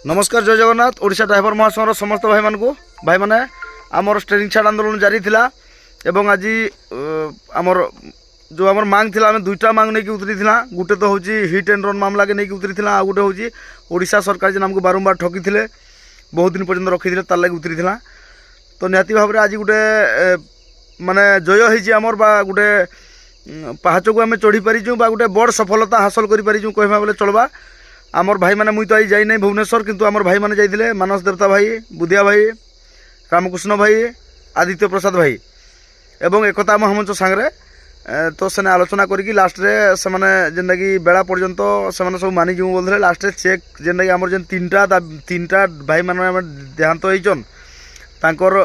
नमस्कार जय जगन्नाथ। ओडिशा ड्राइवर महासंघर समस्त भाई मानक भाई मैंने आमर स्टेरिंग छाड़ आंदोलन जारी थिला एवं आज आमर जो आमर मांग थिला आम दुईटा मांग नहीं उतरी थिला। गुटे तो होची हिट एंड रन मामला के नहीं उतरी थिला आ गुटे होची ओडिशा सरकार जेन आमको बारंबार ठकी थिले बहुत दिन पर्यंत रखी थिले तार लागि उतरी थिला। तो निहाती भाव आज गुटे माने जय होईची आमर बा गुटे पाहाच को आम चढ़ी पारिचु बा गुटे बड़ सफलता हासिल करि पारिचु कहबा बोले चलबा। आमर भाई मैंने मुई तो आई जाई नहीं भुवनेश्वर किंतु आमर भाई मैंने जाइए मानस देवता भाई, बुधिया भाई, रामकृष्ण भाई, आदित्य प्रसाद भाई एवं एकता महामंच सांगरे तो सेने आलोचना करी लास्ट रे से माने जेनटा कि बेला पर्यंत से माने सब मानि जिमु बोलथले। लास्ट रे चेक जेनटा कि आमर जेन तीनटा भाई माने देहांत होइचन तांकर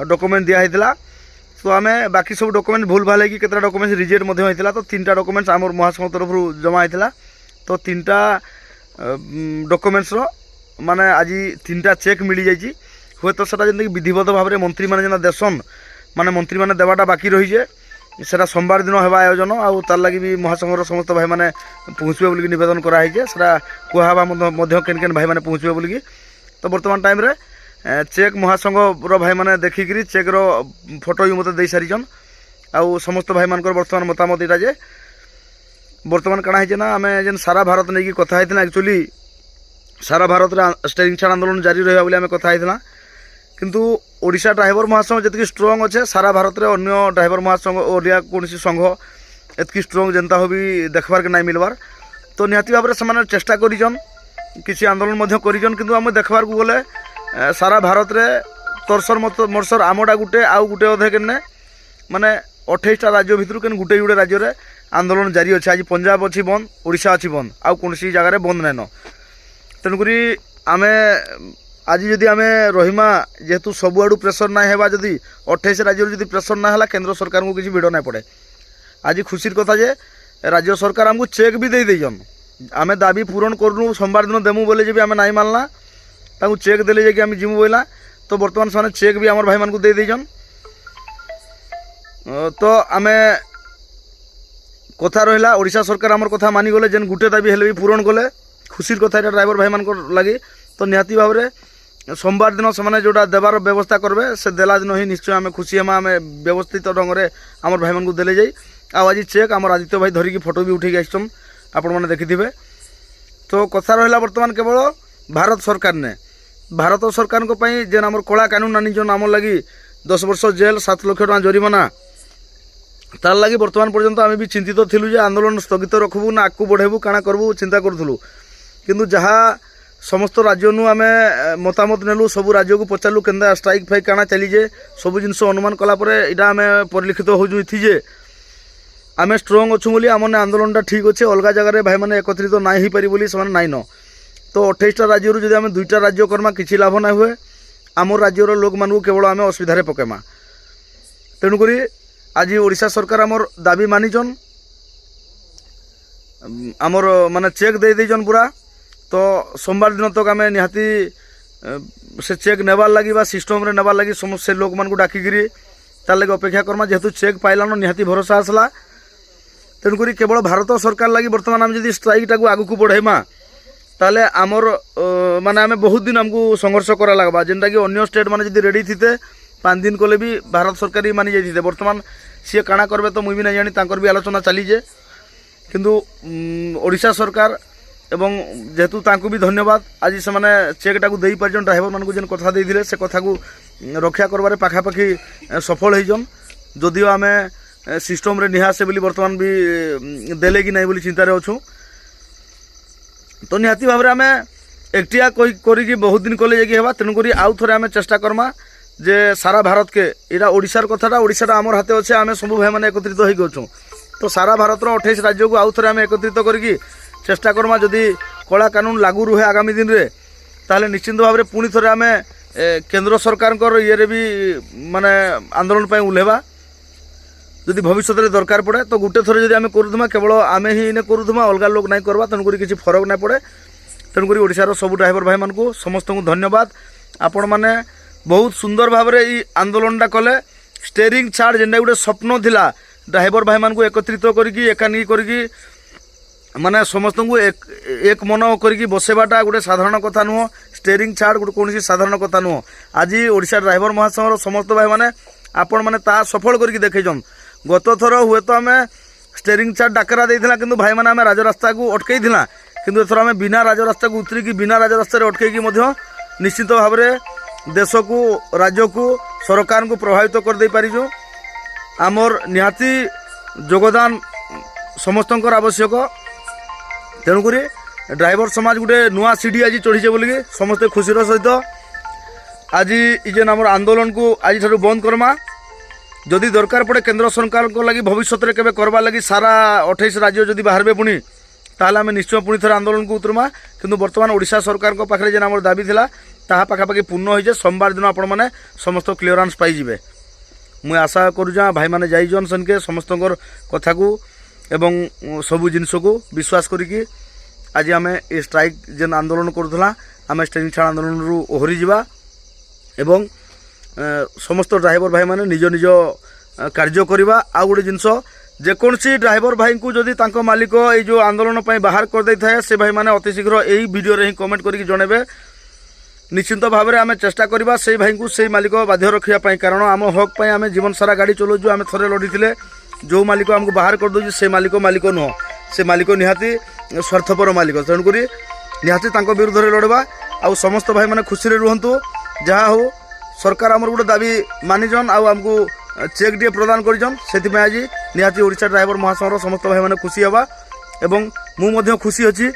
डॉक्यूमेंट दिया हैतिला। तो आमे बाकी सब डॉक्यूमेंट भूल भाल कि केतरा डॉक्यूमेंट रिजेक्ट मध्ये होइतिला। तो तीनटा डॉक्यूमेंट्स आमर महासंघ तरफ जमा हैतिला। तो तीनटा डॉक्यूमेंट्स माने आज तीनटा चेक मिली जाइए हे तो सेटा जेन विधिवत भाव में मंत्री मैंने जेना देसन माने मंत्री मैंने देवाटा बाकी रही है सेटा सोमवार दिन होगा आयोजन आउ तार लगी भी महासंघर समस्त भाई मैंने पहुँचबे बोलिकी निवेदन कराई सेटा कहवा केन केन भाई मैंने पहुँचबे बोलिकी। तो बर्तमान टाइम रे चेक महासंघर भाई मैंने देखिकी चेक रो फोटो भी मत दे सारीचन आउ समस्त भाई मान बर्तमान मतामत यहाँ जे बर्तमान काना है ना आम जेन सारा भारत नहीं कि कथा है एक्चुअली सारा भारत रे स्टेरिंग छाड़ आंदोलन जारी रहा बोली आम कथा है किंतु ओडिशा ड्राइवर महासंघ जी स्ट्रंग अच्छे सारा भारत रे अन्य ड्राइवर महासंघ ओडिया कौन संघ एतकी स्ट्रंग जनता हो भी देखबार के नहीं मिलबार। तो निहाती भाव से चेष्टा करिजन किसी आंदोलन करिजन किंतु आम देखबार को गले सारा भारत रे तरसर मरसर आमटा गुटे आउ गुटे अधे के माने 28टा राज्य भितर के गुटे गुटे राज्य रे आंदोलन जारी अच्छे। आज पंजाब अच्छी बंद, ओडिशा अच्छी बंद, आउ कौन जगार बंद नाइन। तेणुक आम आज जदि आम रहीमा जेहेतु सबुआड़ू प्रेसर ना हेबा जदि 28 राज्य जदि प्रेसर ना है केंद्र सरकार को किसी भिड़ ना पड़े। आज खुशी कथा जे राज्य सरकार आमको चेक भी दे देजन आम दाबी पूरण करूँ सोमवार दिन देमु बोले भी आम नाई मानला ताकू चेक देले जे आम जिमु बोला। तो बर्तमान से चेक भी आम भाई मान को दे देजन। तो आम कथा रहा ओडिशा सरकार आमर कथा मानिगले जेन गुटे दाबी हेले भी पूरण कले खुशी कथा यहाँ ड्राइवर भाई मान लगी। तो निहाती भाव में सोमवार दिन से जोटा देवार व्यवस्था करबे से देला दिन ही निश्चय आम खुशी हेमा आम व्यवस्थित ढंग से आमर भाई मान देले जाई। आज चेक आमर आदित्य भाई धरिकी फोटो भी उठे आसछन आपण मैंने देखिथिबे। तो कथा रहा बर्तमान केवल भारत सरकार ने भारत सरकार को पई जेन आमर कला कानून आनी जो आमर लगी 10 वर्ष जेल 7 लाख टका जरिमाना तार लगी बर्तमान पर्यंत आम भी चिंतित थिलु जे आंदोलन स्थगित रखबू ना आगू बढ़ेबू काना करबू चिंता करूँ किंतु जहाँ समस्त राज्य आम मतामत नेलु सब राज्य को पचारू के स्ट्राइक फाइक काना चलीजे सब जिन अनुमान कलापर यहाँ आम परिलक्षित होती जे आम स्ट्रंग अच्छु बोली आमने आंदोलन ठीक अच्छे अलग जगह भाई मैंने एकत्रित तो नाई पारि बोली से नाइन। तो 28टा राज्य जब आम 2टा राज्य करमा किसी लाभ ना हुए आम राज्यर लोक मानू केवल आम असुविधार पकेमा। तेणुक आज ओडिशा सरकार आमर दाबी मानिजन आमर माने चेक दे देजन पूरा। तो सोमवार दिन तक आम निहाती से चेक नेबार लगी सिस्टम रे नेबार लगी समस्त लोक मान को डाकिकी तार लगे अपेक्षा करमा जेहेतु चेक पाइलान निहाती भरोसा आसला। तेणुक केवल भारत सरकार लगी बर्तमान आम जब स्ट्राइक टाक आगू को बढ़ेमा ताले आमर माने आम बहुत दिन आमको संघर्ष करा लगवा जेनटा कि अन्य स्टेट माने जब रेडी थे 5 दिन कले भी भारत सरकार ही मानि जाइए। बर्तमान सी काଣା करबे तो मुई भी नहीं जानी तांकर भी आलोचना चलीजे किंतु ओडिशा सरकार एवं जेहेतु तांको भी धन्यवाद आज से माने चेक टाक दे पारजन ड्राइवर मान को जेन कथा देइथिले से कथा को रक्षा करबारे पाखापाखि सफल होइजन। जदिओ आम सिस्टम रे निहासे बोली बर्तमान भी देले कि नहीं बोली चिंतार अच्छू। तो निहाती भाव में आम एकटिया करी बहुत दिन कले जाकि हेबा। तेणुक आउ थे आम चेष्टा करमा जे सारा भारत के इरा ओडिशार कथाटा ओडिशाटा आमर हाथे अच्छे आम सब भाई मैंने एकत्रित होइगछू। तो सारा भारत 28 राज्य को आउ थे आम एकत्रित करी चेष्टा करमा जदि कला कानून लागू रुहे आगामी दिन रे ताले निश्चिंत भाव में पुणी थे आम केंद्र सरकार ये भी माने आंदोलन पर उल्हेबा जदि भविष्य में दरकार पड़े। तो गोटे थर जब आम करूँ केवल आम ही इन्हें करूँ अलग लोक नहीं करवा तेणुक किसी फरक ना पड़े। तेणुक ओडिशार सब ड्राइवर भाई मान को समस्त को धन्यवाद। आपण मैंने बहुत सुंदर भाव में ये आंदोलनटा कले स्टेरिंग छाड़ जेनटा गोटे स्वप्न थिला ड्राइवर भाई मान को एकत्रित करके एकानी करके माने समस्त को एक मन करके बसेबाटा गोटे साधारण कथा नुह। स्टेयरिंग छाड़ गोटे कौन साधारण कथा नुह। आज ओडिशा ड्राइवर महासंघर समस्त भाई मैंने आपण मैंने ता सफल करके देखन। गत थर हुए तो आम स्टेयरिंग छाड़ डाकरा देता कि भाई मैंने राजरास्ता को अटकई किंतु एथर आम बिना राजरास्ता को उतरिकी बिना राजरास्ता अटकई निश्चित भाव में देश को राज्य को सरकार को प्रभावित कर दे पारिजु। आमर निहाती योगदान समस्त आवश्यक। तेणुक ड्राइवर समाज गोटे नुआ सीढ़ी आज चढ़ीचे बोलिकी समस्ते खुशीर सहित आज जेन आम आंदोलन को आज ठार बंद करमा। जदि दरकार पड़े केंद्र सरकार को लगी भविष्य में केवे करवा लगी सारा 28 राज्य जदि बाहर पुणी ताहले आम निश्चय पुणी थे आंदोलन को उतरमा। किंतु वर्तमान ओडिशा सरकार को पाखे जेन आम दाबी थिला ताहा पाखापाखि पूर्ण होइजे। सोमवार दिन आपण मैंने समस्त क्लीयरेंस पाइबे। मुझे आशा करुचा भाई मैंने जाइजन सेनके समस्त कथा को एवं सबू जिनस को विश्वास करिकी आज आम ए स्ट्राइक जेन आंदोलन करूला आम स्टेरिंग छाड़ आंदोलन रु ओहरी जावा एवं समस्त ड्राइवर भाई मैंने निज निज कार्य करवा। आ गोटे जिनस जेकोसी ड्राइवर भाई को जदि तांको मालिक ये जो आंदोलन बाहर कर दे थाए से भाई मैंने अति शीघ्र यही वीडियो रे ही कमेंट करके जनइबे। निश्चिंत भाव में आम चेष्टा करवा से भाई को से मालिक बाध्य रखापी। कारण आम हक पर आम जीवन सारा गाड़ी चलाऊँ। आम थे लड़ी जो मालिक आमको बाहर कर दूँ से मालिक नुह से मालिक निहाती स्वार्थपर मालिक। तेणुक निहाती विरुद्ध में लड़वा। आ समस्त भाई मैंने खुशी रुहतु। जहाँ हो सरकार आमर गोटे दाबी मानिजन आमको चेक टे प्रदान करजन से आज निहाती ओडिशा ड्राइवर महासंघर समस्त भाई मैंने खुशी हवा एवं मु खुशी अच्छी।